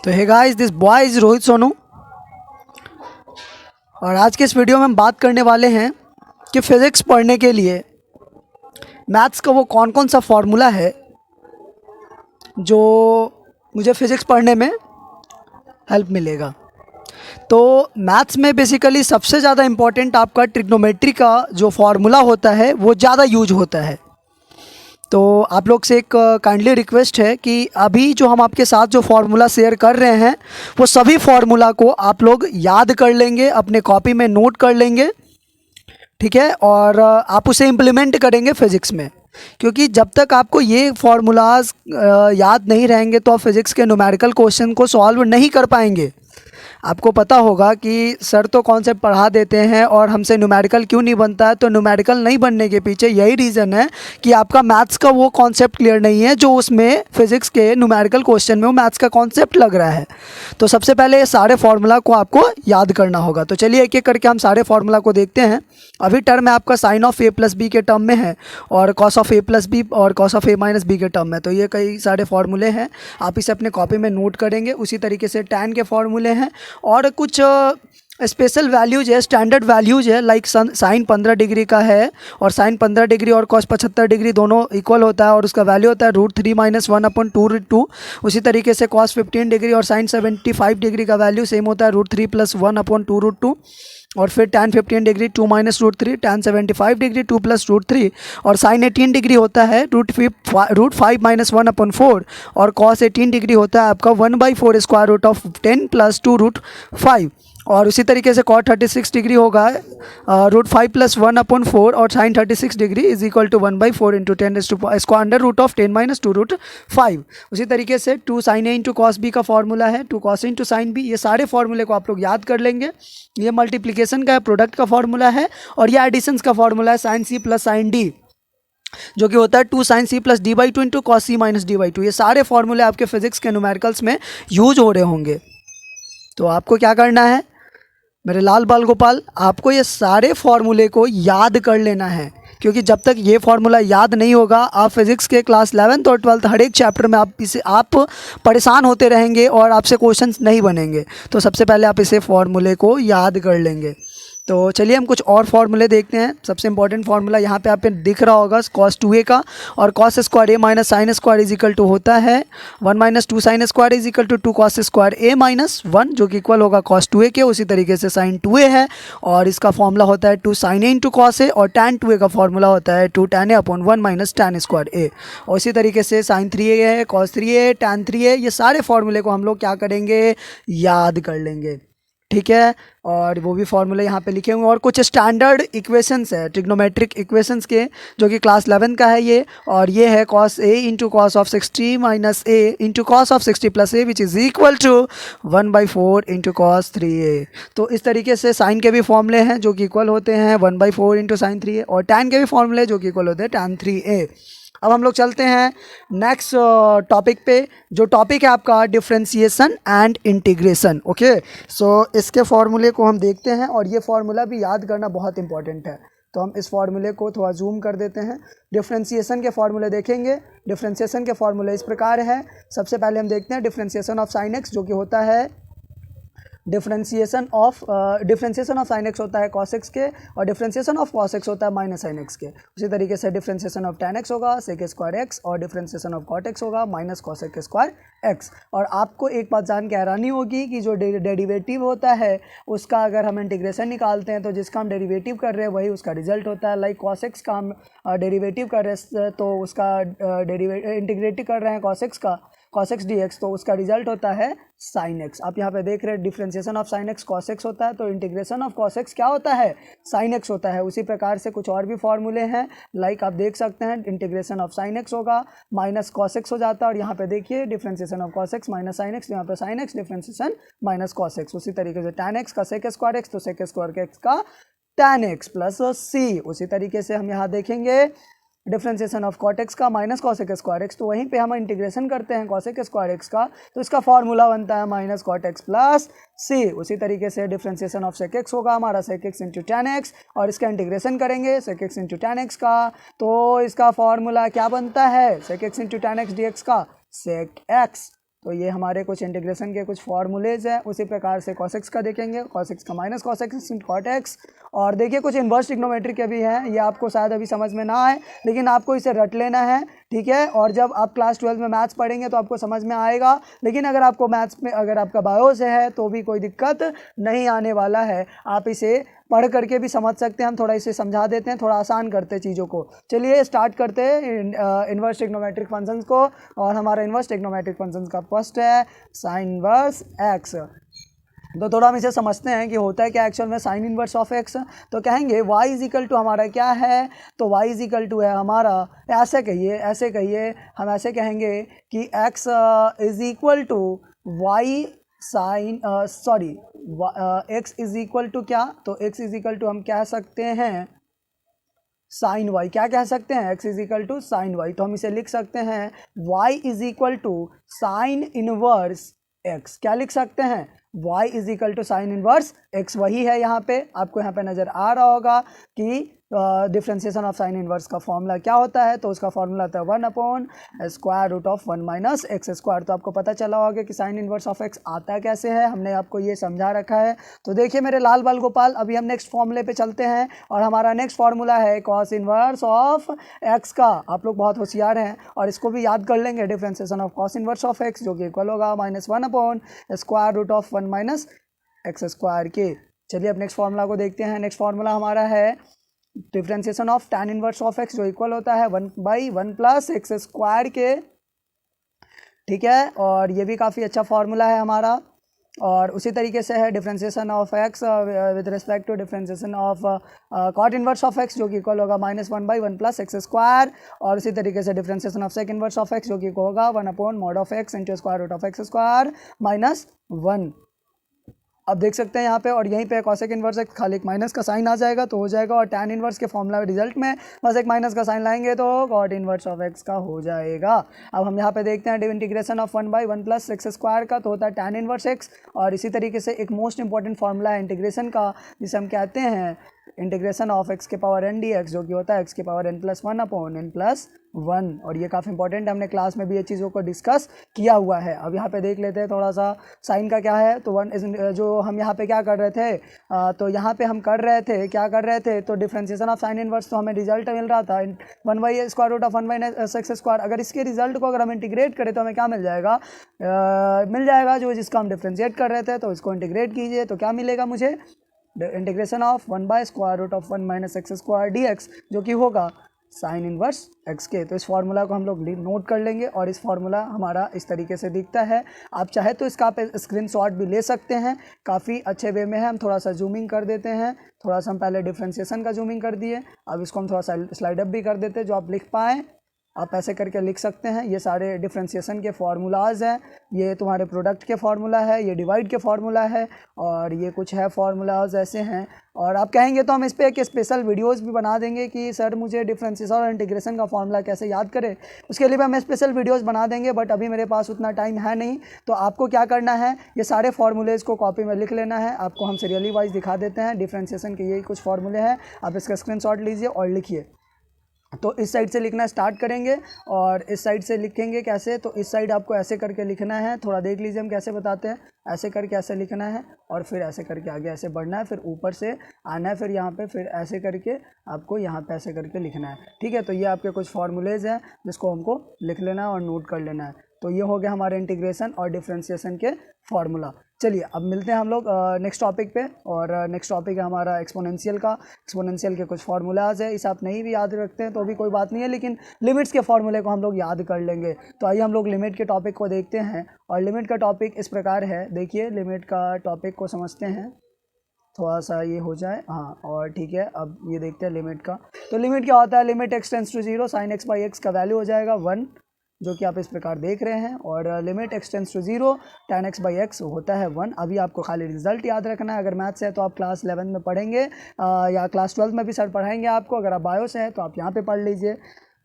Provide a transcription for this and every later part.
तो hey guys, this boy is Rohit Sonu. और आज के इस वीडियो में हम बात करने वाले हैं कि फ़िज़िक्स पढ़ने के लिए मैथ्स का वो कौन कौन सा फार्मूला है जो मुझे फ़िज़िक्स पढ़ने में हेल्प मिलेगा। तो मैथ्स में बेसिकली सबसे ज़्यादा इम्पॉर्टेंट आपका ट्रिग्नोमेट्री का जो फार्मूला होता है वो ज़्यादा यूज होता है। तो आप लोग से एक काइंडली रिक्वेस्ट है कि अभी जो हम आपके साथ जो फार्मूला शेयर कर रहे हैं वो सभी फार्मूला को आप लोग याद कर लेंगे, अपने कॉपी में नोट कर लेंगे, ठीक है। और आप उसे इम्प्लीमेंट करेंगे फिज़िक्स में, क्योंकि जब तक आपको ये फार्मूलाज याद नहीं रहेंगे तो आप फिज़िक्स के न्यूमेरिकल क्वेश्चन को सॉल्व नहीं कर पाएंगे। आपको पता होगा कि सर तो कॉन्सेप्ट पढ़ा देते हैं और हमसे न्यूमेरिकल क्यों नहीं बनता है। तो न्यूमेरिकल नहीं बनने के पीछे यही रीज़न है कि आपका मैथ्स का वो कॉन्सेप्ट क्लियर नहीं है जो उसमें फिज़िक्स के न्यूमेरिकल क्वेश्चन में वो मैथ्स का कॉन्सेप्ट लग रहा है। तो सबसे पहले ये सारे फार्मूला को आपको याद करना होगा। तो चलिए एक एक करके हम सारे फार्मूला को देखते हैं। अभी टर्म है आपका sine of A plus B के टर्म में है और cos of A plus B और cos of A minus B के टर्म में। तो ये कई सारे फार्मूले हैं, आप इसे अपने कॉपी में नोट करेंगे। उसी तरीके से टैन के फार्मूले हैं और कुछ स्पेशल वैल्यूज है, स्टैंडर्ड वैल्यूज है। लाइक साइन 15 डिग्री का है और साइन 15 डिग्री और कॉस 75 डिग्री दोनों इक्वल होता है और उसका वैल्यू होता है √3 - 1/2√2। उसी तरीके से कॉस 15 डिग्री और साइन 75 डिग्री का वैल्यू सेम होता है √3 + 1/2√2। और फिर tan 15 डिग्री 2 - √3, tan 75 डिग्री 2 + √3 और साइन 18 डिग्री होता है √5 - 1/4 और कॉस 18 डिग्री होता है आपका 1/4 स्क्वायर रूट ऑफ 10 + 2√5। और उसी तरीके से कॉट 36 डिग्री होगा √5 + 1/4 और sine 36 degree is equal to 1/4 × 10 square under root of 10 - 2√5। उसी तरीके से 2 sin A × cos B का फार्मूला है 2 cos A × sin B। ये सारे फार्मूले को आप लोग याद कर लेंगे। ये मल्टीप्लिकेशन का है, प्रोडक्ट का फार्मूला है और ये एडिशंस का फार्मूला है sin C + sin D, जो कि होता है 2 sin C + D/2 × cos C - D/2। ये सारे फार्मूले आपके फिजिक्स के न्यूमेरिकल्स में यूज हो रहे होंगे। तो आपको क्या करना है मेरे लाल बाल गोपाल, आपको ये सारे फार्मूले को याद कर लेना है, क्योंकि जब तक ये फार्मूला याद नहीं होगा आप फिज़िक्स के क्लास 11th और 12th हर एक चैप्टर में आप परेशान होते रहेंगे और आपसे क्वेश्चंस नहीं बनेंगे। तो सबसे पहले आप इसे फार्मूले को याद कर लेंगे। तो चलिए हम कुछ और फार्मूले देखते हैं। सबसे इंपॉर्टेंट फार्मूला यहाँ पे आप दिख रहा होगा cos 2a का, और cos square a minus sine square is equal to होता है 1 - 2 sine square is equal to 2 cos square a - 1, जो कि इक्वल होगा cos 2a के। उसी तरीके से sin 2a है और इसका फॉर्मूला होता है 2 sin a × cos a और tan 2a का फॉर्मूला होता है 2 tan a/1 - tan square a। और इसी तरीके से sin 3a है, cos 3a, tan 3a, ये सारे फार्मूले को हम लोग क्या करेंगे, याद कर लेंगे, ठीक है। और वो भी फार्मूले यहाँ पे लिखे हुए हैं और कुछ स्टैंडर्ड इक्वेशंस है ट्रिग्नोमेट्रिक इक्वेशंस के, जो कि क्लास 11 का है ये। और ये है cos a × cos of 60 - a × cos of 60 + a which is equal to 1/4 × cos 3a। तो इस तरीके से साइन के भी फॉर्मूले हैं जो कि इक्वल होते हैं 1/4 × sin 3a और टैन के भी फॉर्मूले जो कि इक्वल होते हैं tan 3a। अब हम लोग चलते हैं नेक्स्ट टॉपिक पे, जो टॉपिक है आपका डिफरेंशिएशन एंड इंटीग्रेशन। ओके, सो इसके फार्मूले को हम देखते हैं और ये फार्मूला भी याद करना बहुत इंपॉर्टेंट है। तो हम इस फार्मूले को थोड़ा जूम कर देते हैं। डिफरेंशिएशन के फार्मूले देखेंगे। डिफरेंशिएशन के फार्मूले इस प्रकार है। सबसे पहले हम देखते हैं डिफरेंशिएशन ऑफ साइन एक्स, जो कि होता है डिफरेंशिएशन ऑफ साइन एक्स होता है cos x के और डिफरेंशिएशन ऑफ cos x होता है माइनस साइन एक्स के। उसी तरीके से डिफरेंशिएशन ऑफ tan x होगा sec स्क्वायर x और डिफरेंशिएशन ऑफ cot x होगा माइनस cos स्क्वायर x। और आपको एक बात जान के हैरानी होगी कि जो डेरिवेटिव होता है उसका अगर हम इंटीग्रेशन निकालते हैं तो जिसका हम डेरिवेटिव कर रहे हैं वही उसका रिजल्ट होता है। लाइक cos x का हम डेरिवेटिव कर रहे हैं तो उसका इंटीग्रेटिव कर रहे हैं cos x का cos x dx, तो उसका रिजल्ट होता है sin x। आप यहाँ पे देख रहे हैं differentiation of sin x cos x होता है तो इंटीग्रेशन ऑफ cos x क्या होता है, sin x होता है। उसी प्रकार से कुछ और भी फॉर्मूले हैं, लाइक आप देख सकते हैं इंटीग्रेशन ऑफ sin x होगा माइनस cos x हो जाता है और यहाँ पे देखिए differentiation of cos x minus sin x, यहाँ पे sin x differentiation minus cos x। उसी तरीके से tan x का sec स्क्वायर x तो sec स्क्वायर x का tan x प्लस c। उसी तरीके से हम यहाँ देखेंगे डिफरेंशिएशन ऑफ cot x का माइनस cos स्क्वायर x, तो वहीं पे हम इंटीग्रेशन करते हैं cos स्क्वायर x का तो इसका फॉर्मूला बनता है minus cot x plus c। उसी तरीके से डिफरेंशिएशन ऑफ sec x होगा हमारा sec x × tan x और इसका इंटीग्रेशन करेंगे sec x × tan x का, तो इसका फॉर्मूला क्या बनता है sec x × tan x dx का sec x तो ये हमारे कुछ इंटीग्रेशन के कुछ फॉर्मूलेज हैं। उसी प्रकार से cos x का देखेंगे, cos x का minus cos x cot x। और देखिए कुछ इन्वर्स ट्रिग्नोमेट्री के भी हैं, ये आपको शायद अभी समझ में ना आए लेकिन आपको इसे रट लेना है, ठीक है। और जब आप क्लास 12 में मैथ्स पढ़ेंगे तो आपको समझ में आएगा, लेकिन अगर आपको मैथ्स में अगर आपका बायो से है तो भी कोई दिक्कत नहीं आने वाला है, आप इसे पढ़ करके भी समझ सकते हैं। हम थोड़ा इसे समझा देते हैं, थोड़ा आसान करते हैं चीज़ों को। चलिए स्टार्ट करते हैं इन्वर्स ट्रिग्नोमेट्रिक फंक्शंस को। और हमारा इन्वर्स ट्रिग्नोमेट्रिक फंक्शंस का फर्स्ट है साइन इन्वर्स एक्स। तो थोड़ा हम इसे समझते हैं कि होता है क्या एक्चुअल में साइन इन्वर्स ऑफ एक्स। तो कहेंगे y इज इक्वल टू हमारा क्या है, तो y इज इक्वल टू है हमारा, ऐसे कहिए हम ऐसे कहेंगे कि x is equal to y sine x is equal to क्या, तो x इज इक्वल टू हम कह सकते हैं साइन y। क्या कह सकते हैं, x is equal to sine y। तो हम इसे लिख सकते हैं y is equal to sine inverse x। क्या लिख सकते हैं, y is equal to sine inverse x। वही है यहाँ पे, आपको यहाँ पे नज़र आ रहा होगा कि डिफ्रेंशिएशन ऑफ साइन इनवर्स का फॉर्मूला क्या होता है। तो उसका फॉर्मूला आता है 1/√1 माइनस एक्स स्क्वायर। तो आपको पता चला होगा कि साइन इनवर्स ऑफ x आता कैसे है, हमने आपको ये समझा रखा है। तो देखिए मेरे लाल बाल गोपाल, अभी हम नेक्स्ट फॉर्मूले पे चलते हैं और हमारा नेक्स्ट फॉर्मूला है कॉस इनवर्स ऑफ x का। आप लोग बहुत होशियार हैं और इसको भी याद कर लेंगे, differentiation of cos inverse of x जो कि इक्वल होगा -1/√1 माइनस एक्स स्क्वायर के। चलिए अब नेक्स्ट फॉर्मूला को देखते हैं। नेक्स्ट फॉर्मूला हमारा है differentiation of tan inverse of x जो इक्वल होता है 1/1 प्लस एक्स स्क्वायर के, ठीक है। और ये भी काफ़ी अच्छा फॉर्मूला है हमारा। और उसी तरीके से है differentiation of x with respect to differentiation of cot inverse of x जो कि इक्वल होगा -1/1 प्लस एक्स स्क्वायर। और उसी तरीके से differentiation of sec inverse of x जो कि होगा 1/mod of x into square root of x square -1। अब देख सकते हैं यहाँ पे, और यहीं पे कॉसेक इनवर्स एक्स खाली एक माइनस का साइन आ जाएगा तो हो जाएगा, और टैन इनवर्स के फॉर्मूला रिजल्ट में बस एक माइनस का साइन लाएंगे तो कॉट इनवर्स ऑफ एक्स का हो जाएगा। अब हम यहाँ पे देखते हैं integration of 1/1 plus x square का, तो होता है टैन इनवर्स एक्स। और इसी तरीके से एक मोस्ट इंपॉर्टेंट फॉर्मूला है इंटीग्रेशन का, जिसे हम कहते हैं इंटीग्रेशन ऑफ x के पावर n dx जो कि होता है x के पावर n+1/n+1। और ये काफ़ी इंपॉर्टेंट है, हमने क्लास में भी ये चीज़ों को डिस्कस किया हुआ है। अब यहाँ पे देख लेते हैं थोड़ा सा साइन का क्या है। तो जो हम यहाँ पे क्या कर रहे थे, तो यहाँ पे हम कर रहे थे तो डिफ्रेंशिएशन ऑफ साइन इनवर्स, तो हमें रिजल्ट मिल रहा था 1/√1 स्क्वायर। अगर इसके रिजल्ट को अगर हम इंटीग्रेट करें तो हमें क्या मिल जाएगा, जो जिसका हम डिफ्रेंशिएट कर रहे थे, तो इसको इंटीग्रेट कीजिए तो क्या मिलेगा मुझे, integration of 1/√1 minus x square dx जो कि होगा साइन इनवर्स x के। तो इस फार्मूला को हम लोग नोट कर लेंगे और इस फार्मूला हमारा इस तरीके से दिखता है। आप चाहे तो इसका आप स्क्रीनशॉट भी ले सकते हैं, काफ़ी अच्छे वे में है। हम थोड़ा सा जूमिंग कर देते हैं, थोड़ा सा हम पहले डिफ्रेंशिएशन का जूमिंग कर दिए, अब इसको हम थोड़ा सा स्लाइड अप भी कर देते हैं जो आप लिख पाएँ। आप ऐसे करके लिख सकते हैं, ये सारे डिफ्रेंशिएशन के फार्मूलाज हैं, ये तुम्हारे प्रोडक्ट के फार्मूला है, ये डिवाइड के फार्मूला है, और ये कुछ है फार्मूलाज ऐसे हैं। और आप कहेंगे तो हम इस पर एक स्पेशल वीडियोस भी बना देंगे कि सर मुझे डिफ्रेंशिएशन और इंटीग्रेशन का फार्मूला कैसे याद करें, उसके लिए भी हम स्पेशल वीडियोस बना देंगे, बट अभी मेरे पास उतना टाइम है नहीं। तो आपको क्या करना है, ये सारे फार्मूलेज को कॉपी में लिख लेना है। आपको हम सीरियली वाइज दिखा देते हैं, डिफ्रेंशिएशन के यही कुछ फार्मूले हैं, आप इसका स्क्रीनशॉट लीजिए और लिखिए। तो इस साइड से लिखना स्टार्ट करेंगे और इस साइड से लिखेंगे कैसे, तो इस साइड आपको ऐसे करके लिखना है, थोड़ा देख लीजिए हम कैसे बताते हैं। ऐसे करके ऐसे लिखना है और फिर ऐसे करके आगे ऐसे बढ़ना है, फिर ऊपर से आना है, फिर यहाँ पे फिर ऐसे करके आपको यहाँ पे ऐसे करके लिखना है, ठीक है। तो ये आपके कुछ फार्मूलेज हैं जिसको हमको लिख लेना है और नोट कर लेना है। तो ये हो गया हमारे इंटीग्रेशन और डिफ्रेंशिएशन के फार्मूला। चलिए अब मिलते हैं हम लोग नेक्स्ट टॉपिक पे, और नेक्स्ट टॉपिक है हमारा एक्सपोनेंशियल का। एक्सपोनेंशियल के कुछ फार्मूलाज है, इसे आप नहीं भी याद रखते हैं तो भी कोई बात नहीं है, लेकिन लिमिट्स के फार्मूले को हम लोग याद कर लेंगे। तो आइए हम लोग लिमिट के टॉपिक को देखते हैं, और लिमिट का टॉपिक इस प्रकार है। देखिए लिमिट का टॉपिक को समझते हैं, थोड़ा सा ये हो जाए, हाँ, और ठीक है। अब ये देखते हैं लिमिट का। तो लिमिट क्या होता है, limit x tends to 0 sine x by x का वैल्यू हो जाएगा 1, जो कि आप इस प्रकार देख रहे हैं। और limit x tends to 0 tan x by x होता है 1। अभी आपको खाली रिजल्ट याद रखना है। अगर मैथ्स है तो आप क्लास 11 में पढ़ेंगे, या क्लास 12 में भी सर पढ़ाएंगे आपको। अगर आप बायो से हैं तो आप यहाँ पे पढ़ लीजिए,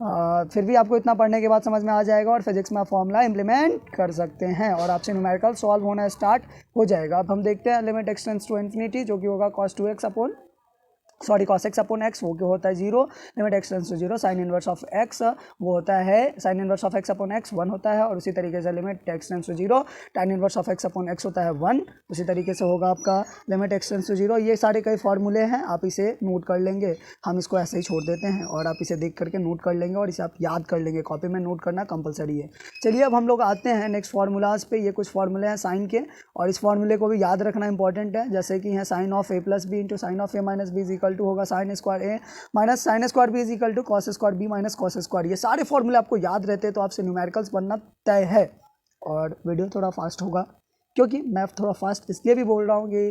फिर भी आपको इतना पढ़ने के बाद समझ में आ जाएगा और फिजिक्स में आप फॉर्मूला इंप्लीमेंट कर सकते हैं और आपसे न्यूमेरिकल सॉल्व होना स्टार्ट हो जाएगा। अब हम देखते हैं limit x tends to infinity, जो कि होगा cos 2x upon sorry cos x upon x वो क्या होता है 0, limit x tends to 0 sine inverse of x वो होता है sine inverse of x upon x 1 होता है, और उसी तरीके से limit x tends to 0 tan inverse of x upon x होता है 1, उसी तरीके से होगा आपका लिमिट x टेंड्स टू 0। ये सारे कई फॉर्मूले हैं, आप इसे नोट कर लेंगे, हम इसको ऐसे ही छोड़ देते हैं और आप इसे देख करके नोट कर लेंगे और इसे आप याद कर लेंगे, कॉपी में नोट करना कंपलसरी है। चलिए अब हम लोग आते हैं नेक्स्ट फार्मूलाज पे। ये कुछ फार्मूले हैं साइन के, और इस फार्मूले को भी याद रखना इंपॉर्टेंट है, जैसे कि है sine of a plus B into sine of a minus B is equal to होगा sine square A minus sine square B is equal to cos square B minus cos square. ये सारे फॉर्मूले आपको याद रहते हैं तो आपसे न्यूमेरिकल्स बनना तय है। और वीडियो थोड़ा फास्ट होगा, क्योंकि मैं थोड़ा फास्ट इसलिए भी बोल रहा हूँ कि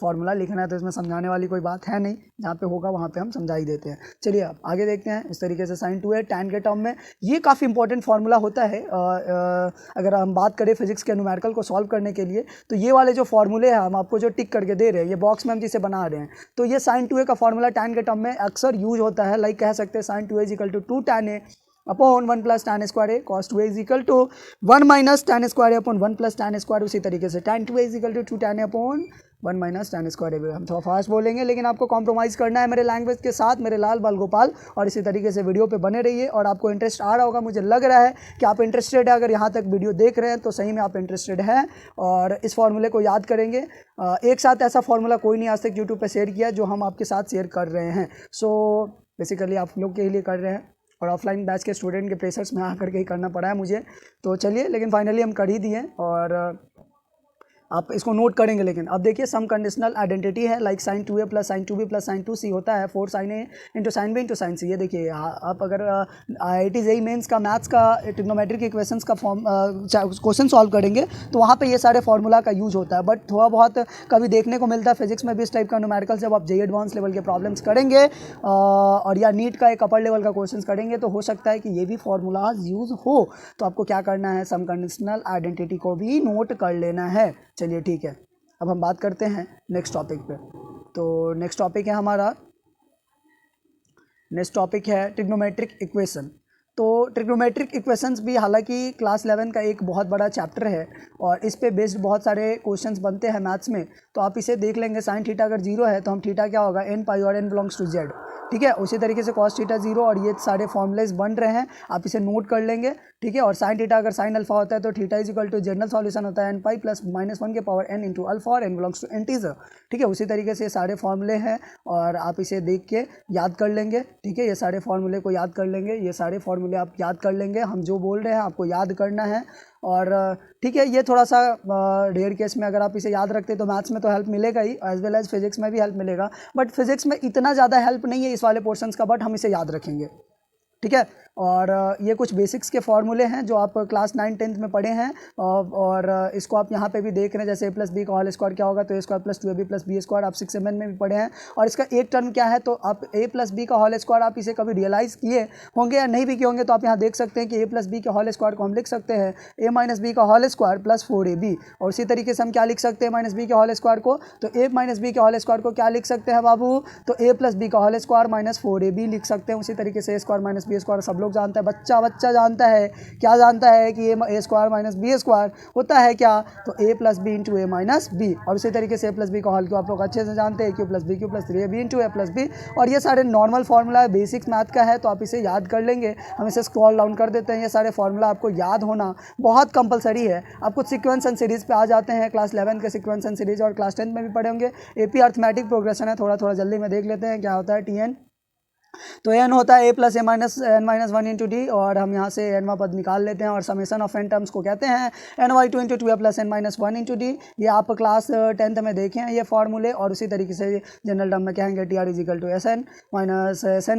फार्मूला लिखना है तो इसमें समझाने वाली कोई बात है नहीं, जहाँ पे होगा वहाँ पे हम समझा ही देते हैं। चलिए अब आगे देखते हैं। इस तरीके से साइन 2a tan के टर्म में ये काफ़ी इंपॉर्टेंट फार्मूला होता है। अगर हम बात करें फिजिक्स के न्यूमेरिकल को सॉल्व करने के लिए, तो ये वाले जो फार्मूले हैं हम आपको जो टिक करके दे रहे हैं, ये बॉक्स में हम जिसे बना रहे हैं, तो ये साइन 2a का फार्मूला tan के टर्म में अक्सर यूज होता है। लाइक कह सकते हैं sine 2a is equal to 2 tan a upon 1 plus tan square A, cos 2a is equal to 1 minus tan square A upon 1 plus tan square. उसी तरीके से tan 2a is equal to 2 tan A upon 1 minus tan square A. हम थोड़ा fast बोलेंगे, लेकिन आपको compromise करना है मेरे लैंग्वेज के साथ, मेरे लाल बाल गोपाल, और इसी तरीके से वीडियो पे बने रहिए। और आपको इंटरेस्ट आ रहा होगा, मुझे लग रहा है कि आप इंटरेस्टेड है, अगर यहाँ तक वीडियो देख रहे हैं तो सही में आप इंटरेस्टेड हैं और इस फार्मूले को याद करेंगे। एक साथ ऐसा फार्मूला कोई नहीं आज तक यूट्यूब पर शेयर किया जो हम आपके साथ शेयर कर रहे हैं। सो बेसिकली आप लोग के लिए कर रहे हैं, और ऑफलाइन बैच के स्टूडेंट के प्रेशर्स में आकर के ही करना पड़ा है मुझे, तो चलिए, लेकिन फाइनली हम कर ही दिए और आप इसको नोट करेंगे। लेकिन अब देखिए सम कंडीशनल आइडेंटिटी है, like sine 2a plus sine 2b plus sine 2c होता है 4 sin a into sine b into sine c। ये देखिए आप अगर IIT JEE मेंस का मैथ्स का ट्रिग्नोमेट्रिक इक्वेशंस का क्वेश्चन सॉल्व करेंगे तो वहाँ पे ये सारे फार्मूला का यूज होता है। बट थोड़ा बहुत कभी देखने को मिलता है फिजिक्स में भी इस टाइप का न्यूमेरिकल, जब आप JEE एडवांस लेवल के प्रॉब्लम्स करेंगे और या नीट का एक अपर लेवल का क्वेश्चन करेंगे, तो हो सकता है कि ये भी फार्मूलाज यूज़ हो। तो आपको क्या करना है, सम कंडीशनल आइडेंटिटी को भी नोट कर लेना है। चलिए ठीक है, अब हम बात करते हैं नेक्स्ट टॉपिक पे। तो नेक्स्ट टॉपिक है हमारा, नेक्स्ट टॉपिक है ट्रिग्नोमेट्रिक इक्वेशन। तो ट्रिग्नोमेट्रिक इक्वेशंस भी हालांकि क्लास 11 का एक बहुत बड़ा चैप्टर है और इस पे बेस्ड बहुत सारे क्वेश्चंस बनते हैं मैथ्स में, तो आप इसे देख लेंगे। साइन थीटा अगर 0 है तो हम थीटा क्या होगा n पाई और n बिलोंग्स टू z, ठीक है। उसी तरीके से कॉस थीटा 0 और ये सारे फॉर्मूलेज बन रहे हैं, आप इसे नोट कर लेंगे, ठीक है। और साइन थीटा अगर साइन अल्फा होता है तो theta is equal to general solution होता है n पाई प्लस -1 के पावर n इंटू अल्फा और n बिलोंग्स टू इंटीजर, ठीक है। उसी तरीके से ये सारे फॉर्मूले हैं और आप इसे देख के याद कर लेंगे, ठीक है। ये सारे फॉर्मूले को याद कर लेंगे, ये सारे फॉर्मूले आप याद कर लेंगे। हम जो बोल रहे हैं आपको याद करना है और ठीक है। ये थोड़ा सा रेयर केस में अगर आप इसे याद रखते तो मैथ्स में तो हेल्प मिलेगा ही, एज वेल एज फिजिक्स में भी हेल्प मिलेगा, बट फिजिक्स में इतना ज़्यादा हेल्प नहीं है इस वाले पोर्शंस का, बट हम इसे याद रखेंगे, ठीक है। और ये कुछ बेसिक्स के फॉर्मूले हैं जो आप क्लास 9-10 में पढ़े हैं और इसको आप यहाँ पे भी देख रहे हैं। जैसे a प्लस बी का होल स्क्वायर क्या होगा, तो a square plus 2ab plus b square आप 6 में भी पढ़े हैं। और इसका एक टर्म क्या है, तो आप a प्लस बी का होल स्क्वायर आप इसे कभी रियलाइज़ किए होंगे या नहीं भी किए होंगे, तो आप यहाँ देख सकते हैं कि a प्लस बी के होल स्क्वायर को हम लिख सकते हैं a माइनस बी का होल स्क्वायर प्लस 4ab। और उसी तरीके से हम क्या लिख सकते हैं माइनस बी के होल स्क्वायर को, तो a माइनस बी के होल स्क्वायर को क्या लिख सकते हैं बाबू, तो a प्लस बी का होल स्क्वायर माइनस 4ab लिख सकते हैं। उसी तरीके से a square minus B square सब लोग जानते हैं, बच्चा जानता है, क्या जानता है कि a square minus B square होता है क्या, तो a plus B into A minus B. और उसी तरीके से a प्लस बी का होल क्यों आप लोग अच्छे से जानते हैं, cube plus B cube plus 3ab into A plus B. और ये सारे नॉर्मल फार्मूला है, बेसिक्स मैथ का है, तो आप इसे याद कर लेंगे। हम इसे स्क्रॉल डाउन कर देते हैं। ये सारे फार्मूला आपको याद होना बहुत कंपलसरी है। आप कुछ सीक्वेंस एंड सीरीज पे आ जाते हैं, क्लास 11 के सीक्वेंस एंड सीरीज और क्लास 10 में भी पढ़े होंगे। AP अर्थमेटिक प्रोग्रेशन है, थोड़ा जल्दी में देख लेते हैं क्या होता है TN। तो n होता है a plus A minus n minus 1 into D, और हम यहाँ से nवा पद निकाल लेते हैं और समेशन ऑफ n टर्म्स को कहते हैं ny2 into 2a plus n minus 1 into D. ये आप क्लास 10th में देखें हैं ये फार्मूले। और उसी तरीके से जनरल टर्म में कहेंगे T R is equal to S N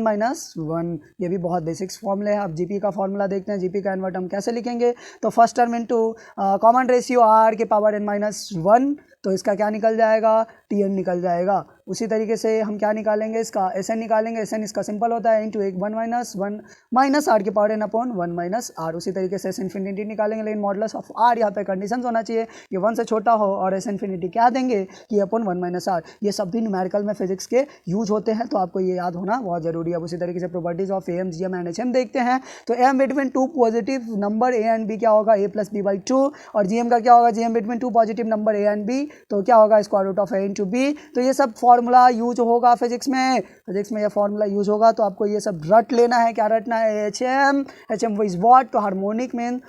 minus 1। ये भी बहुत बेसिक्स फॉर्मूले हैं। आप जीपी का फॉर्मूला देखते हैं, जीपी का nवा टर्म कैसे लिखेंगे, तो first term into common ratio r के पावर n माइनस 1, तो इसका क्या निकल जाएगा, Tn निकल जाएगा। उसी तरीके से हम क्या निकालेंगे, इसका Sn निकालेंगे। Sn इसका सिंपल होता है इंटू 1 1 माइनस r के power n upon 1 minus r। उसी तरीके से S इन्फिनिटी निकालेंगे, लेकिन मॉडुलस ऑफ r यहाँ पे कंडीशन होना चाहिए कि 1 से छोटा हो, और S इन्फिनिटी क्या देंगे कि अपॉन 1 माइनस r। ये सब भी न्यूमेरिकल में फिजिक्स के यूज होते हैं, तो आपको ये याद होना बहुत जरूरी है। अब उसी तरीके से properties of AM GM and HM देखते हैं। तो AM between 2 positive number a and b क्या होगा, a प्लस बी बाई 2, और GM का क्या होगा, GM between 2 positive number a and b, तो क्या होगा square root of a into b। तो ये सब फार्मूला यूज होगा फिजिक्स में ये फार्मूला यूज होगा, तो आपको ये सब रट लेना है। क्या रटना है? H M is what? तो harmonic mean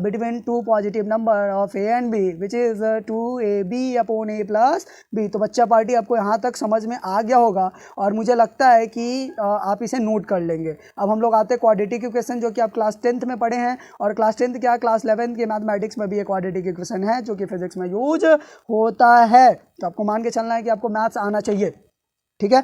between two positive number of A and B which is 2ab upon a plus B. तो बच्चा पार्टी आपको यहाँ तक समझ में आ गया होगा और मुझे लगता है कि आप इसे नोट कर लेंगे। अब हम लोग आते हैं क्वाड्रेटिक इक्वेशन, जो कि आप क्लास 10th में पढ़े हैं, और क्लास 10th क्या क्लास 11th के मैथमेटिक्स में भी एक क्वाड्रेटिक इक्वेशन है जो कि फिजिक्स में यूज होता है। तो आपको मान के चलना है कि आपको मैथ्स आना चाहिए, ठीक है।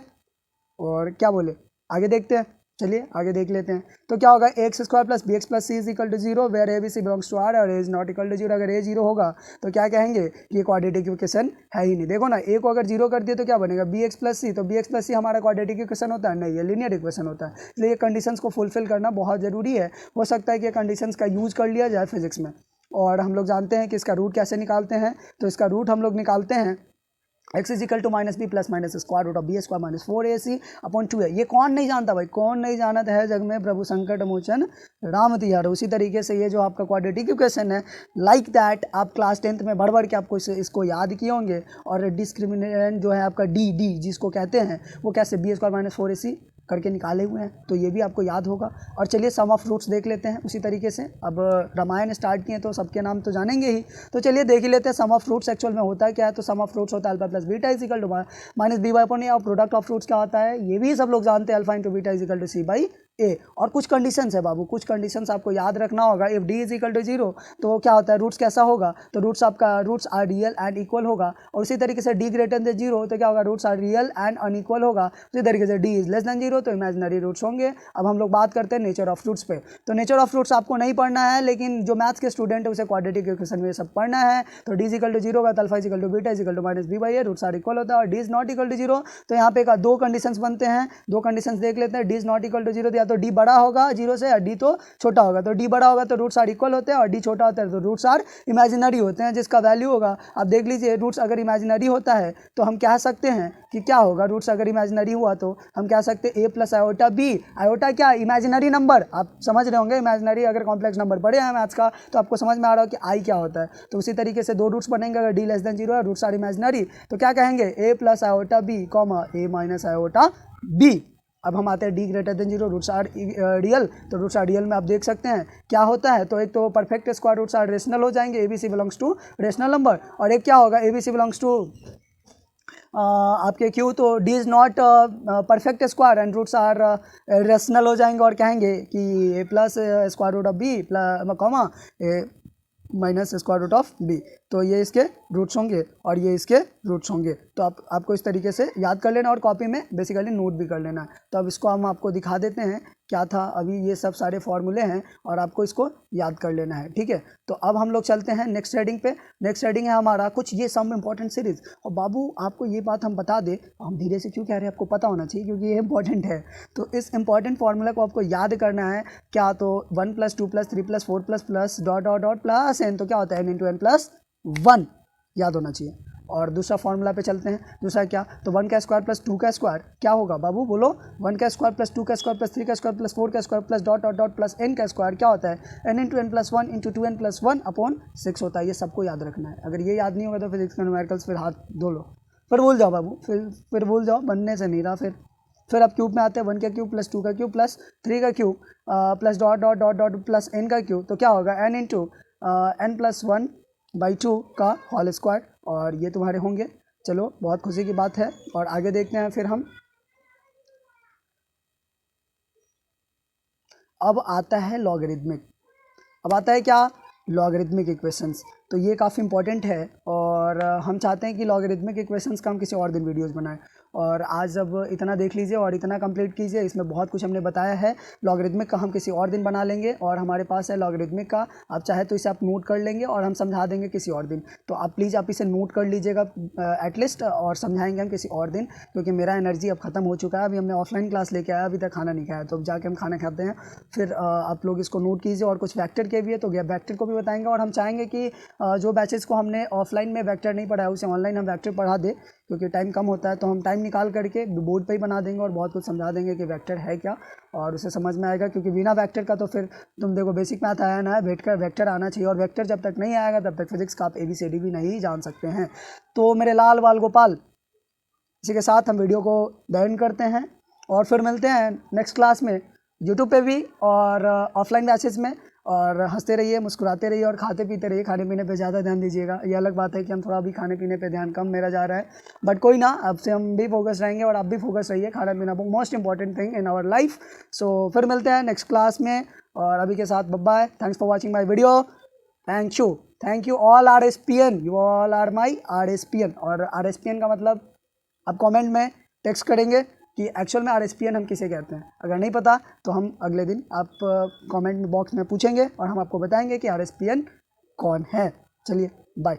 और क्या बोले, आगे देखते हैं, चलिए आगे देख लेते हैं। तो क्या होगा? X square plus B X plus C is equal to zero where A B C belongs to R और A is not equal to zero. अगर ए जीरो होगा तो क्या कहेंगे कि ये क्वाड्रेटिक इक्वेशन है ही नहीं। देखो ना, ए को अगर जीरो कर दिए तो क्या बनेगा? बी एक्स प्लस सी। तो बी एक्स प्लस सी हमारा क्वाड्रेटिक इक्वेशन होता है? नहीं, ये लीनियर इक्वेशन होता है। इसलिए ये कंडीशंस को फुलफिल करना बहुत ज़रूरी है। हो सकता है कि ये कंडीशंस का यूज कर लिया जाए फिजिक्स में। और हम लोग जानते हैं कि इसका रूट कैसे निकालते हैं। तो इसका रूट हम लोग निकालते हैं x is equal to minus b plus minus square root of b square minus 4ac upon 2a। ये कौन नहीं जानता भाई? कौन नहीं जानता है जग में प्रभु संकट मोचन राम तिहार। उसी तरीके से ये जो आपका क्वाड्रेटिक इक्वेशन है, लाइक दैट आप क्लास 10th में बढ़ बढ़ के आपको इसको याद किए होंगे। और डिस्क्रिमिनेंट जो है आपका डी जिसको कहते हैं, वो कैसे बी स्क्वायर माइनस 4ac करके निकाले हुए हैं, तो ये भी आपको याद होगा। और चलिए सम ऑफ रूट्स देख लेते हैं उसी तरीके से। अब रामायण स्टार्ट किए तो सबके नाम तो जानेंगे ही, तो चलिए देख ही लेते हैं सम ऑफ रूट्स एक्चुअल में होता है क्या है। तो सम ऑफ रूट्स होता है alpha plus beta is equal to minus B by upon A. और प्रोडक्ट ऑफ रूट्स क्या होता है? ये भी सब लोग जानते हैं, alpha into beta is equal to C by A. और कुछ कंडीशंस है बाबू, कुछ कंडीशंस आपको याद रखना होगा। If D is equal to zero तो क्या होता है? रूट्स कैसा होगा? तो रूट्स आपका roots are real and equal होगा। और उसी तरीके से डी ग्रेटर देन जीरो तो क्या होगा? Roots are real and unequal होगा। उसी तरीके से D is less than zero तो इमेजिनरी रूट्स होंगे। अब हम लोग बात करते हैं नेचर ऑफ रूट्स पे। तो नेचर ऑफ रूट्स आपको नहीं पढ़ना है, लेकिन जो मैथ्स के स्टूडेंट है उसे क्वाड्रेटिक इक्वेशन में सब पढ़ना है। तो D is equal to zero का alpha is equal to beta is equal to minus B by A, roots are equal होता है। और D is not equal to zero तो यहाँ पे दो कंडीशंस बनते हैं, दो कंडीशंस देख लेते हैं। D is not equal to zero, या तो डी बड़ा होगा जीरो से, या डी तो छोटा होगा। तो डी बड़ा होगा तो रूट्स आर इक्वल होते हैं, और डी छोटा होता है तो रूट्स आर इमेजिनरी होते हैं, जिसका वैल्यू होगा आप देख लीजिए। रूट्स अगर इमेजिनरी होता है तो हम कह सकते हैं कि क्या होगा? रूट्स अगर इमेजिनरी हुआ तो हम कह सकते हैं ए प्लस आयोटा बी। आयोटा क्या? Imaginary number. आप समझ रहे होंगे, इमेजिनरी अगर कॉम्प्लेक्स नंबर पढ़े हैं मैथ्स का तो आपको समझ में आ रहा हो कि आई क्या होता है। तो उसी तरीके से दो रूट्स बनेंगे, अगर डी लेस देन जीरो है, रूट्स आर इमेजिनरी, तो क्या कहेंगे? A plus iota b comma A minus iota b. अब हम आते हैं D greater than zero, roots are real. तो रूट्स आर रियल में आप देख सकते हैं क्या होता है। तो एक तो perfect square roots are rational हो जाएंगे, A B C belongs to rational number. और एक क्या होगा? A B C belongs to आपके क्यू, तो D is not perfect square and roots are rational हो जाएंगे। और कहेंगे कि A plus square root of B plus comma A minus square root of B. तो ये इसके रूट्स होंगे और ये इसके रूट्स होंगे। तो आपको इस तरीके से याद कर लेना और कॉपी में बेसिकली नोट भी कर लेना है। तो अब इसको हम आपको दिखा देते हैं क्या था। अभी ये सब सारे फॉर्मूले हैं और आपको इसको याद कर लेना है, ठीक है। तो अब हम लोग चलते हैं नेक्स्ट हेडिंग पे। नेक्स्ट हेडिंग है हमारा कुछ ये सम इंपॉर्टेंट सीरीज। और बाबू आपको ये बात हम बता दें, हम धीरे से क्यों कह रहे हैं, आपको पता होना चाहिए क्योंकि ये इंपॉर्टेंट है। तो इस इंपॉर्टेंट फॉर्मूला को आपको याद करना है। क्या? तो 1 + 2 + 3 + 4 ++ dot dot dot plus n। तो क्या होता है? n × n + 1 याद होना चाहिए। और दूसरा फॉर्मूला पे चलते हैं। दूसरा क्या? तो 1 का स्क्वायर प्लस 2 का स्क्वायर क्या होगा बाबू? बोलो। 1 का स्क्वायर प्लस 2 का स्क्वायर प्लस 3 का स्क्वायर प्लस 4 का square plus dot dot dot plus n का स्क्वायर क्या होता है? n × n + 1 × 2n + 1 अपॉन 6 होता है। ये सबको याद रखना है। अगर ये याद नहीं होगा तो फिजिक्स का न्यूमेरिकल्स फिर हाथ धो लो, फिर भूल जाओ बाबू, फिर भूल जाओ, बनने से नहीं रहा। फिर अब क्यूब में आते हैं। 1 का क्यूब प्लस 2 का क्यूब प्लस 3 का cube plus dot dot dot dot plus n का क्यूब। तो क्या होगा? n × n + 1/2 का होल स्क्वायर। और ये तुम्हारे होंगे। चलो बहुत खुशी की बात है। और आगे देखते हैं फिर हम। अब आता है लॉगरिदमिक। अब आता है क्या? Logarithmic equations. तो ये काफ़ी इंपॉर्टेंट है और हम चाहते हैं कि लॉगरिदमिक इक्वेशंस का हम किसी और दिन वीडियोस बनाएं। और आज अब इतना देख लीजिए और इतना कंप्लीट कीजिए। इसमें बहुत कुछ हमने बताया है। लॉगरिदमिक का हम किसी और दिन बना लेंगे और हमारे पास है लॉगरिदमिक का। आप चाहे तो इसे आप नोट कर लेंगे और हम समझा देंगे किसी और दिन। तो आप प्लीज़ आप इसे नोट कर लीजिएगा एटलीस्ट, और समझाएंगे हम किसी और दिन, क्योंकि मेरा एनर्जी अब ख़त्म हो चुका है। अभी हमने ऑफलाइन क्लास लेके आया, अभी तक खाना नहीं खाया, तो अब जाके हम खाना खाते हैं। फिर आप लोग इसको नोट कीजिए। और कुछ वैक्टर के भी है तो वैक्टर को भी बताएंगे। और हम चाहेंगे कि जो बैचेस को हमने ऑफलाइन में वैक्टर नहीं पढ़ाया उसे ऑनलाइन हम वैक्टर पढ़ा दे, क्योंकि टाइम कम होता है। तो हम टाइम निकाल करके बोर्ड पे ही बना देंगे और बहुत कुछ समझा देंगे कि वेक्टर है क्या, और उसे समझ में आएगा। क्योंकि बिना वेक्टर का तो फिर तुम देखो बेसिक मैथ आया ना है, वेक्टर आना चाहिए। और वेक्टर जब तक नहीं आएगा तब तक फिजिक्स का आप ABCD भी नहीं जान सकते हैं। तो मेरे लाल बाल गोपाल, इसी के साथ हम वीडियो को एंड करते हैं और फिर मिलते हैं नेक्स्ट क्लास में यूट्यूब पे भी और ऑफलाइन बैचेस में। और हंसते रहिए, मुस्कुराते रहिए और खाते पीते रहिए। खाने पीने पे ज़्यादा ध्यान दीजिएगा। ये अलग बात है कि हम थोड़ा अभी खाने पीने पे ध्यान कम मेरा जा रहा है, बट कोई ना, अब से हम भी फोकस रहेंगे और आप भी फोकस रहिए। खाना पीना most important thing in our life. So फिर मिलते हैं नेक्स्ट क्लास में और अभी के साथ bye. Thanks for watching my video. Thank you all RSPN, you all are my RSPN। और RSPN का मतलब आप कमेंट में टेक्स्ट करेंगे कि एक्चुअल में RSPN हम किसे कहते हैं। अगर नहीं पता तो हम अगले दिन आप कमेंट बॉक्स में पूछेंगे और हम आपको बताएंगे कि RSPN कौन है। चलिए बाय।